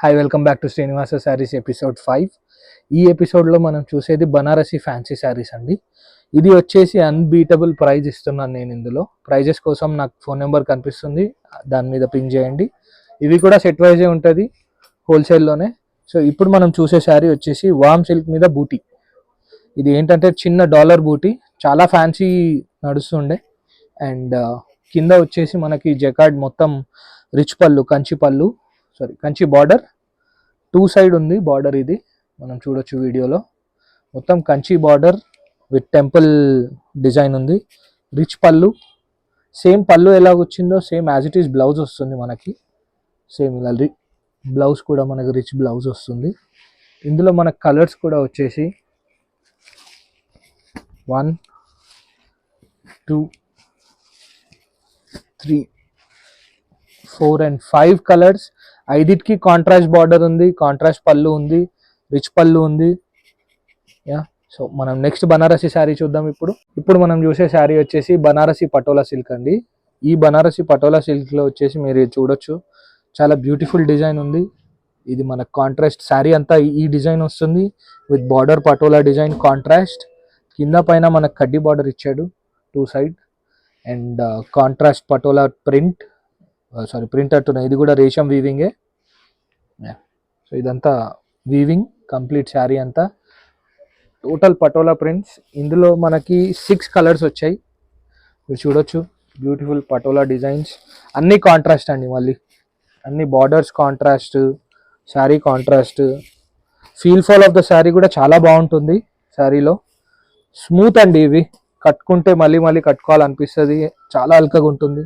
Hi welcome back to Srinivasa saris episode 5. ఈ ఎపిసోడ్లో మనం చూసేది బనారసి ఫ్యాన్సీ శారీస్ అండి. ఇది వచ్చేసి అన్బీటబుల్ ప్రైజ్ ఇస్తున్నాను నేను. ఇందులో ప్రైజెస్ కోసం నాకు ఫోన్ నెంబర్ కనిపిస్తుంది, దాని మీద పింగ్ చేయండి. ఇవి కూడా సెట్ వైజే ఉంటుంది, హోల్సేల్లోనే. సో ఇప్పుడు మనం చూసే శారీ వచ్చేసి వామ్ సిల్క్ మీద బూటీ. ఇది ఏంటంటే చిన్న డాలర్ బూటీ, చాలా ఫ్యాన్సీ నడుస్తుండే. అండ్ కింద వచ్చేసి మనకి జకార్డ్ మొత్తం రిచ్ పళ్ళు, కంచి బార్డర్ 2 సైడ్ ఉంది బార్డర్. ఇది మనం చూడొచ్చు వీడియోలో. మొత్తం Kanchi border with temple design ఉంది. రిచ్ పళ్ళు, సేమ్ పళ్ళు ఎలా వచ్చిందో same as it is blouse వస్తుంది మనకి. సేమ్ ఇలా బ్లౌజ్ కూడా మనకి రిచ్ బ్లౌజ్ వస్తుంది. ఇందులో మనకు కలర్స్ కూడా వచ్చేసి 1, 2, 3, 4 and 5 కలర్స్. 5కి కాంట్రాస్ట్ బార్డర్ ఉంది, కాంట్రాస్ట్ పళ్ళు ఉంది, రిచ్ పళ్ళు ఉంది. యా, సో మనం నెక్స్ట్ బనారసి శారీ చూద్దాం. ఇప్పుడు మనం చూసే శారీ వచ్చేసి బనారసి పటోలా సిల్క్ అండి. ఈ బనారసి పటోలా సిల్క్లో వచ్చేసి మీరు చూడొచ్చు, చాలా బ్యూటిఫుల్ డిజైన్ ఉంది. ఇది మన కాంట్రాస్ట్ శారీ అంతా ఈ డిజైన్ వస్తుంది with border patola design contrast. కింద పైన మనకు కడ్డీ బార్డర్ ఇచ్చాడు 2 side. And contrast patola print అంటున్నా, ఇది కూడా రేషం వీవింగే. సో ఇదంతా వీవింగ్ కంప్లీట్ శారీ అంతా, టోటల్ పటోలా ప్రింట్స్. ఇందులో మనకి 6 కలర్స్ వచ్చాయి, మీరు చూడొచ్చు. బ్యూటిఫుల్ పటోలా డిజైన్స్, అన్ని కాంట్రాస్ట్ అండి. మళ్ళీ అన్ని borders contrast, sari contrast. Fall of the sari కూడా చాలా బాగుంటుంది శారీలో. స్మూత్ అండి, ఇవి కట్టుకుంటే మళ్ళీ మళ్ళీ కట్టుకోవాలనిపిస్తుంది, చాలా అల్కగా ఉంటుంది.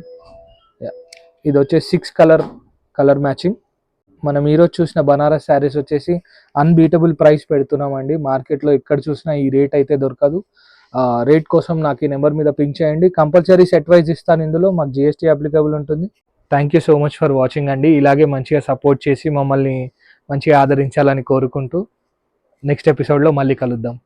ఇది వచ్చేసి 6 కలర్ మ్యాచింగ్. మనం ఈరోజు చూసిన బనారస్ శారీస్ వచ్చేసి అన్బీటబుల్ ప్రైస్ పెడుతున్నామండి. మార్కెట్లో ఎక్కడ చూసినా ఈ రేట్ అయితే దొరకదు. రేట్ కోసం నాకు ఈ నెంబర్ మీద పింక్ చేయండి. కంపల్సరీ సెట్ వైజ్ ఇస్తాను. ఇందులో మాకు GST అప్లికబుల్ ఉంటుంది. Thank you so much for watching అండి. ఇలాగే మంచిగా సపోర్ట్ చేసి మమ్మల్ని మంచిగా ఆదరించాలని కోరుకుంటూ నెక్స్ట్ ఎపిసోడ్లో మళ్ళీ కలుద్దాం.